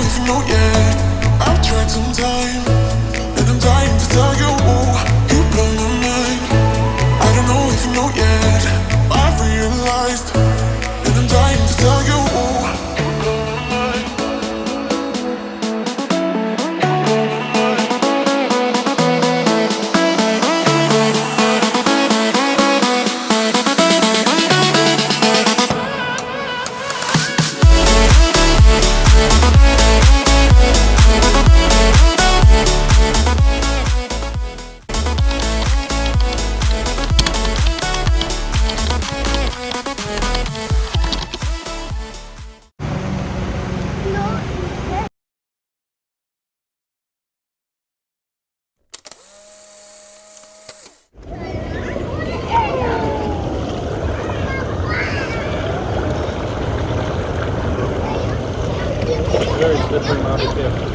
if you know yet. I've tried some time, and I'm dying to tell you. You blow my mind. I don't know if you know yet. I've realized, and I'm dying to tell you. Very slippery, Mom, be careful.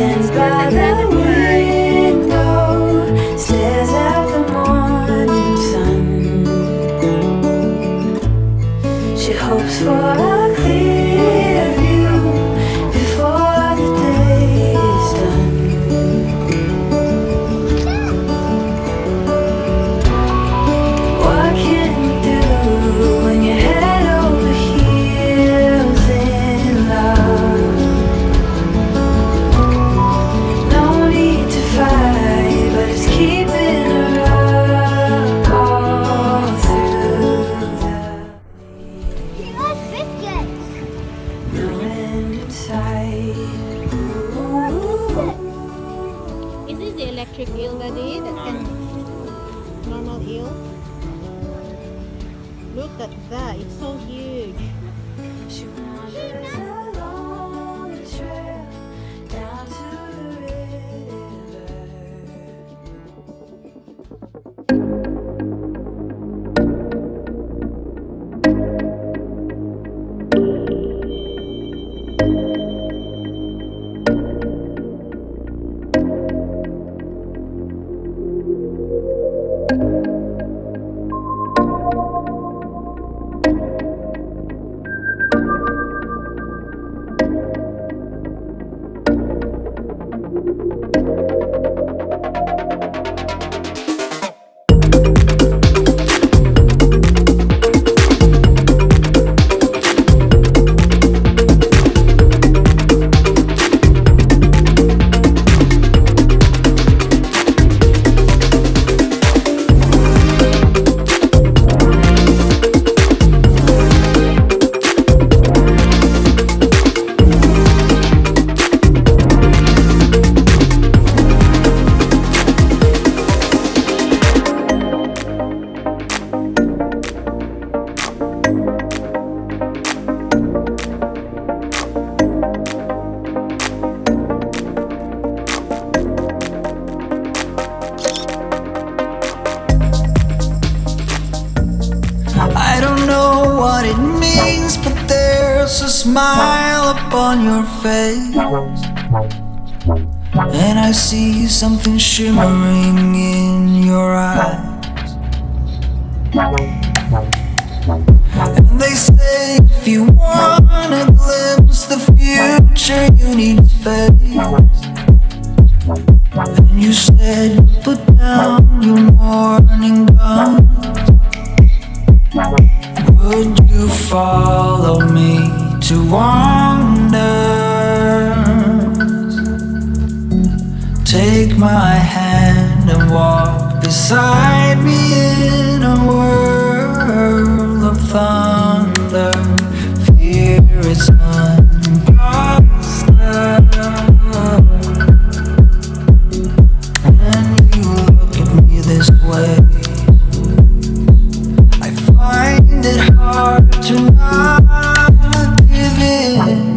Stands by the window, stares at the morning sun. She hopes for a clear view before the day is done. What can you do when you're head over heels in love? No need to fight, but it's keeping her up all through He likes biscuits. the end in sight. Is this the electric eel, Daddy? That can normal eel? Look at that, it's so huge. She wanders along the trail down to the river. I don't know what it means, but there's a smile upon your face, and I see something shimmering in your eyes. And they say if you wanna glimpse the future, you need space. And you said put down your morning gun. Would you follow me to wonders? Take my hand and walk beside me in a world of thunder. Fear is imposter. When you look at me this way, find it hard to not give in.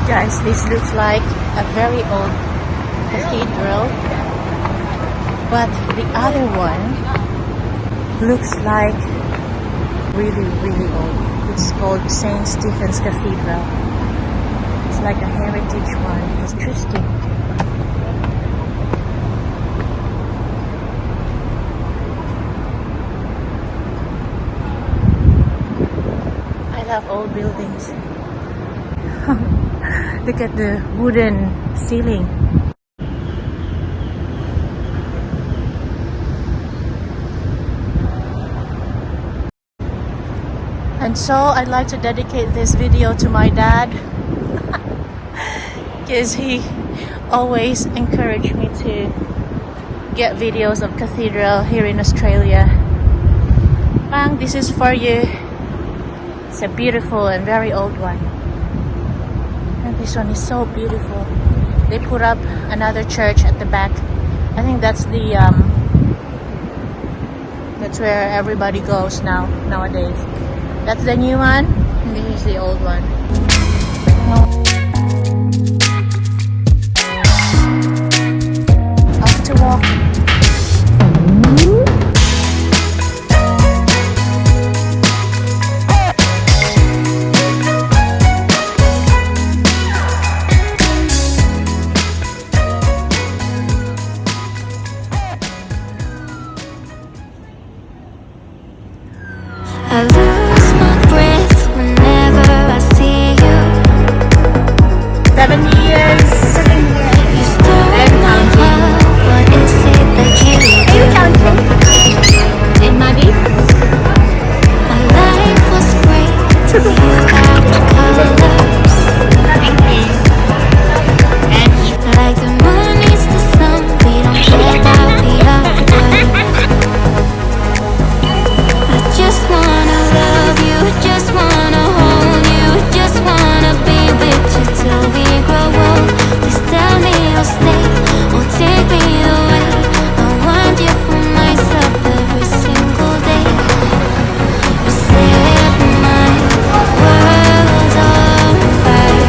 Guys, this looks like a very old cathedral, but the other one looks like really, really old. It's called St. Stephen's Cathedral. It's like a heritage one. It's interesting. have old buildings. Look at the wooden ceiling. And so I'd like to dedicate this video to my dad, because he always encouraged me to get videos of cathedral here in Australia. Bang, this is for you. It's a beautiful and very old one. And this one is so beautiful. They put up another church at the back. I think that's the that's where everybody goes nowadays. That's the new one, and this is the old one. Off to walk. I lose my breath whenever I see you. 7 years. You stole my heart. What is it that you do? And Maddie? My life was great till you added colors. Like the moon needs the sun, we don't care about the other. I just wanna love you, just wanna hold you, just wanna be with you till we grow old. Please tell me you'll stay or take me away. I want you for myself every single day. You set my world on fire.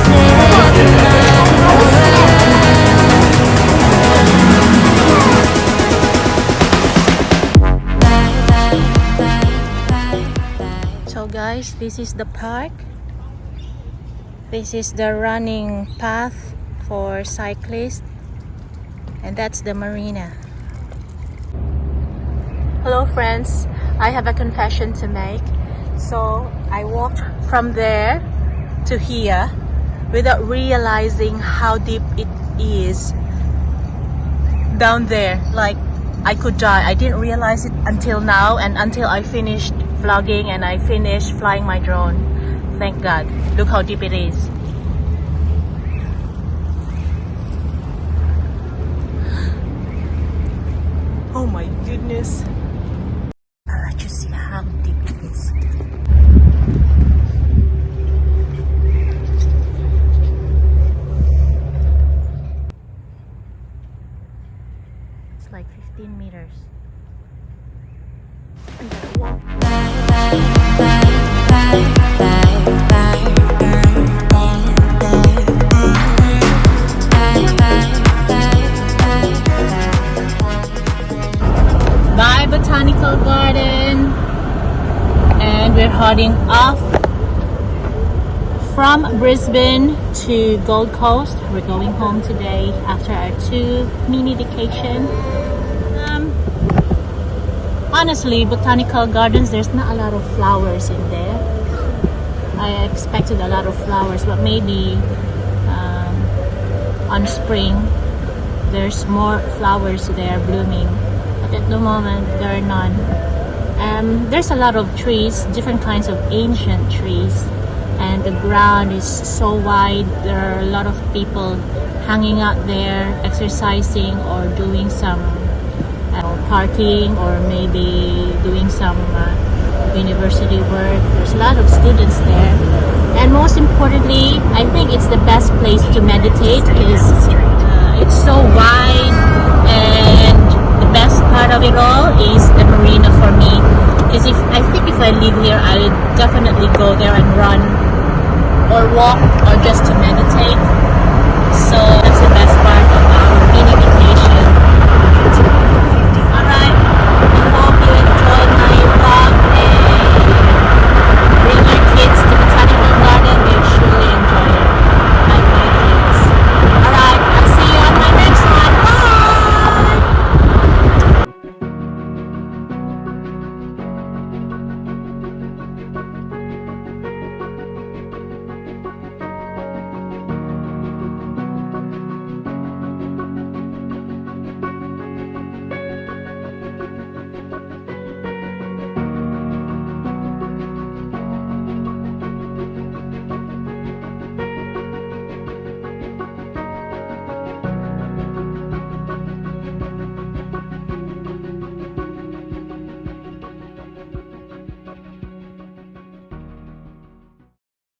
Set my So guys, this is the park. This is the running path for cyclists. And that's the marina. Hello friends, I have a confession to make. So I walked from there to here without realizing how deep it is down there. Like, I could die. I didn't realize it until now, and until I finished vlogging and I finished flying my drone. Thank God. Look how deep it is. Oh my goodness. I'll let you see how deep it is. It's like 15 meters. Bye Botanical Garden, and we're heading off from Brisbane to Gold Coast. We're going home today after our 2 mini vacation. Honestly, Botanical Gardens, there's not a lot of flowers in there. I expected a lot of flowers, but maybe on spring there's more flowers there blooming. But at the moment, there are none. There's a lot of trees, different kinds of ancient trees, and the ground is so wide. There are a lot of people hanging out there, exercising or doing some partying, or maybe doing some university work. There's a lot of students there, and most importantly, I think it's the best place to meditate because it's so wide, and the best part of it all is the marina for me. Because I think if I live here, I would definitely go there and run or walk or just to meditate. So that's the best part of